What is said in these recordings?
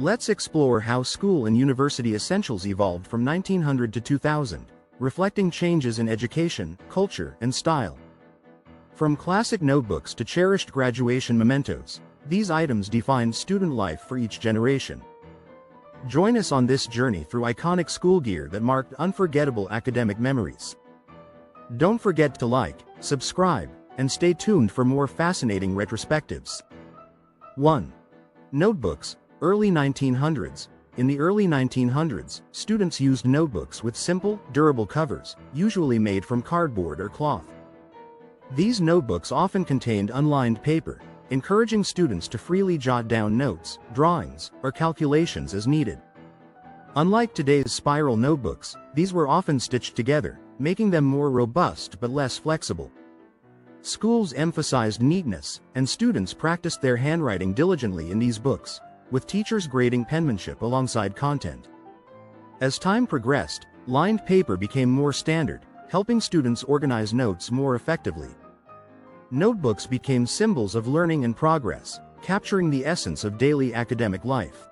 Let's explore how school and university essentials evolved from 1900 to 2000, reflecting changes in education, culture, and style. From classic notebooks to cherished graduation mementos, these items defined student life for each generation. Join us on this journey through iconic school gear that marked unforgettable academic memories. Don't forget to like, subscribe, and stay tuned for more fascinating retrospectives. 1. Notebooks, early 1900s. In the early 1900s, students used notebooks with simple, durable covers, usually made from cardboard or cloth. These notebooks often contained unlined paper, encouraging students to freely jot down notes, drawings, or calculations as needed. Unlike today's spiral notebooks, these were often stitched together, making them more robust but less flexible. Schools emphasized neatness, and students practiced their handwriting diligently in these books, with teachers grading penmanship alongside content. As time progressed, lined paper became more standard, helping students organize notes more effectively. Notebooks became symbols of learning and progress, capturing the essence of daily academic life.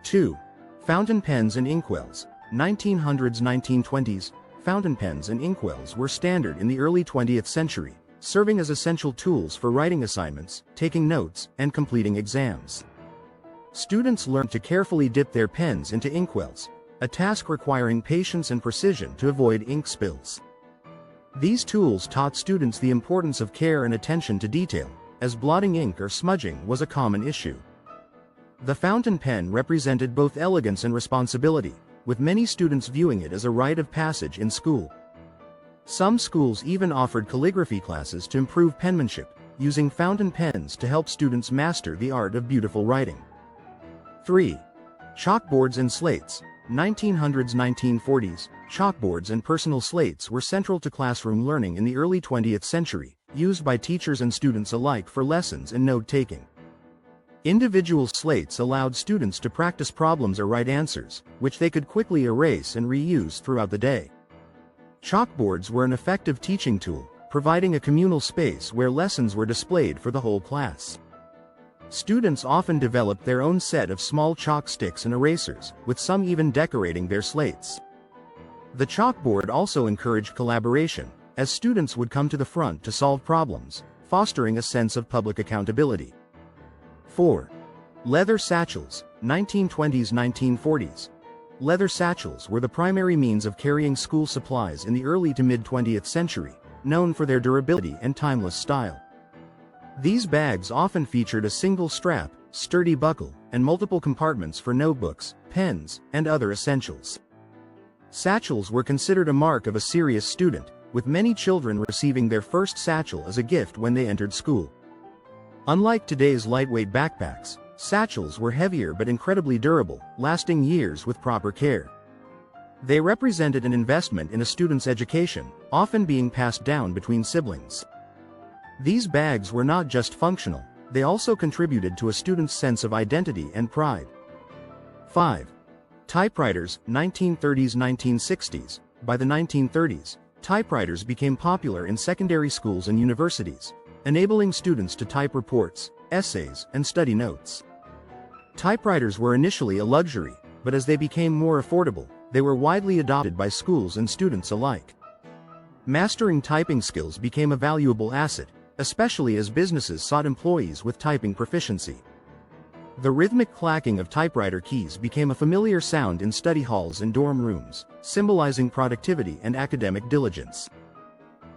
2. Fountain pens and inkwells. 1900s–1920s, fountain pens and inkwells were standard in the early 20th century, serving as essential tools for writing assignments, taking notes, and completing exams. Students learned to carefully dip their pens into inkwells, a task requiring patience and precision to avoid ink spills. These tools taught students the importance of care and attention to detail, as blotting ink or smudging was a common issue. The fountain pen represented both elegance and responsibility, with many students viewing it as a rite of passage in school. Some schools even offered calligraphy classes to improve penmanship, using fountain pens to help students master the art of beautiful writing. 3. Chalkboards and slates. 1900s–1940s, chalkboards and personal slates were central to classroom learning in the early 20th century, used by teachers and students alike for lessons and note-taking. Individual slates allowed students to practice problems or write answers, which they could quickly erase and reuse throughout the day. Chalkboards were an effective teaching tool, providing a communal space where lessons were displayed for the whole class. Students often developed their own set of small chalk sticks and erasers, with some even decorating their slates. The chalkboard also encouraged collaboration, as students would come to the front to solve problems, fostering a sense of public accountability. 4. Leather satchels. 1920s–1940s. Leather satchels were the primary means of carrying school supplies in the early to mid-20th century, known for their durability and timeless style. These bags often featured a single strap, sturdy buckle, and multiple compartments for notebooks, pens, and other essentials. Satchels were considered a mark of a serious student, with many children receiving their first satchel as a gift when they entered school. Unlike today's lightweight backpacks, satchels were heavier but incredibly durable, lasting years with proper care. They represented an investment in a student's education, often being passed down between siblings. These bags were not just functional, they also contributed to a student's sense of identity and pride. 5. Typewriters. 1930s–1960s. By the 1930s, typewriters became popular in secondary schools and universities, enabling students to type reports, essays, and study notes. Typewriters were initially a luxury, but as they became more affordable, they were widely adopted by schools and students alike. Mastering typing skills became a valuable asset, especially as businesses sought employees with typing proficiency. The rhythmic clacking of typewriter keys became a familiar sound in study halls and dorm rooms, symbolizing productivity and academic diligence.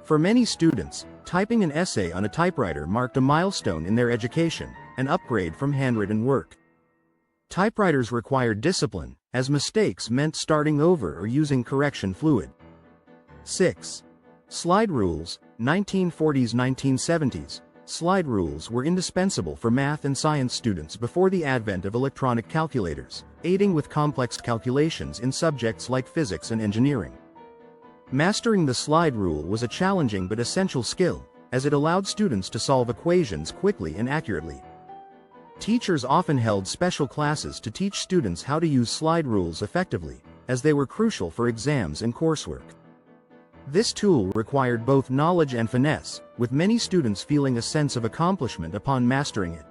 For many students, typing an essay on a typewriter marked a milestone in their education, an upgrade from handwritten work. Typewriters required discipline, as mistakes meant starting over or using correction fluid. 6. Slide rules. 1940s–1970s. Slide rules were indispensable for math and science students before the advent of electronic calculators, aiding with complex calculations in subjects like physics and engineering. Mastering the slide rule was a challenging but essential skill, as it allowed students to solve equations quickly and accurately. Teachers often held special classes to teach students how to use slide rules effectively, as they were crucial for exams and coursework. This tool required both knowledge and finesse, with many students feeling a sense of accomplishment upon mastering it.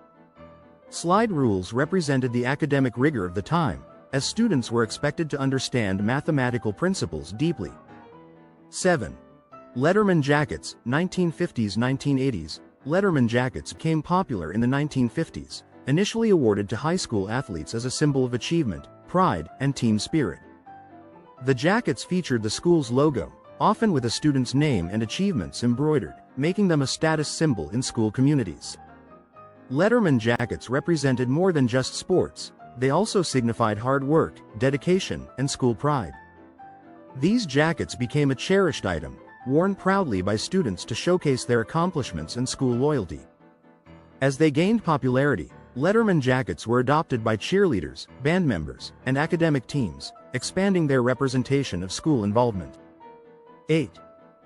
Slide rules represented the academic rigor of the time, as students were expected to understand mathematical principles deeply. 7. Letterman Jackets, 1950s-1980s. Letterman Jackets became popular in the 1950s, initially awarded to high school athletes as a symbol of achievement, pride, and team spirit. The jackets featured the school's logo, often with a student's name and achievements embroidered, making them a status symbol in school communities. Letterman Jackets represented more than just sports, they also signified hard work, dedication, and school pride. These jackets became a cherished item, worn proudly by students to showcase their accomplishments and school loyalty. As they gained popularity, Letterman Jackets were adopted by cheerleaders, band members, and academic teams, expanding their representation of school involvement. 8.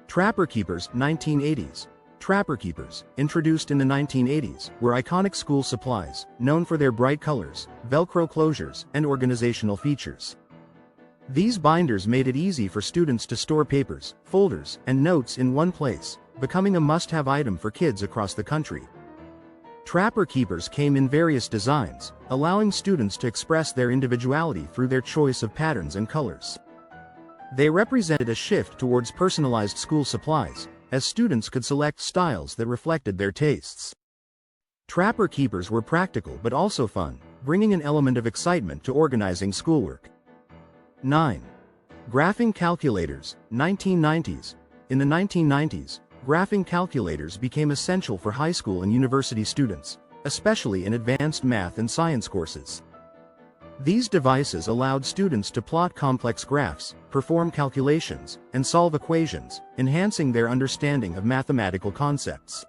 Trapper Keepers, 1980s. Trapper Keepers, introduced in the 1980s, were iconic school supplies, known for their bright colors, Velcro closures, and organizational features. These binders made it easy for students to store papers, folders, and notes in one place, becoming a must-have item for kids across the country. Trapper Keepers came in various designs, allowing students to express their individuality through their choice of patterns and colors. They represented a shift towards personalized school supplies, as students could select styles that reflected their tastes. Trapper Keepers were practical but also fun, bringing an element of excitement to organizing schoolwork. 9. Graphing Calculators, 1990s. In the 1990s, graphing calculators became essential for high school and university students, especially in advanced math and science courses. These devices allowed students to plot complex graphs, perform calculations, and solve equations, enhancing their understanding of mathematical concepts.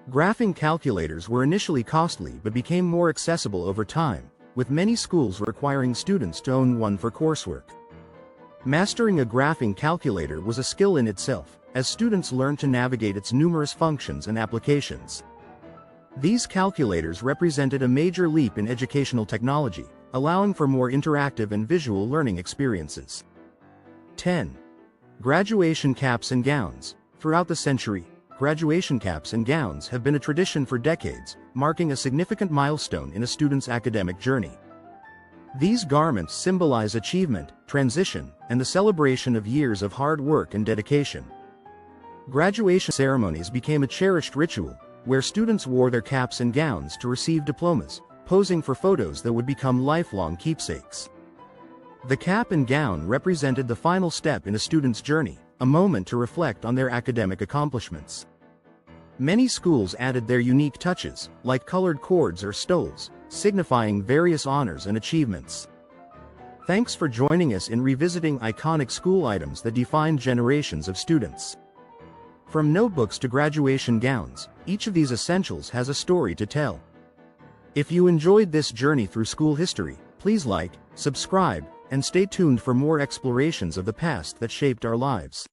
Graphing calculators were initially costly but became more accessible over time, with many schools requiring students to own one for coursework. Mastering a graphing calculator was a skill in itself, as students learned to navigate its numerous functions and applications. These calculators represented a major leap in educational technology, allowing for more interactive and visual learning experiences. 10. Graduation Caps and Gowns. Throughout the century, graduation caps and gowns have been a tradition for decades, marking a significant milestone in a student's academic journey. These garments symbolize achievement, transition, and the celebration of years of hard work and dedication. Graduation ceremonies became a cherished ritual, where students wore their caps and gowns to receive diplomas, posing for photos that would become lifelong keepsakes. The cap and gown represented the final step in a student's journey, a moment to reflect on their academic accomplishments. Many schools added their unique touches, like colored cords or stoles, signifying various honors and achievements. Thanks for joining us in revisiting iconic school items that defined generations of students. From notebooks to graduation gowns, each of these essentials has a story to tell. If you enjoyed this journey through school history, please like, subscribe, and stay tuned for more explorations of the past that shaped our lives.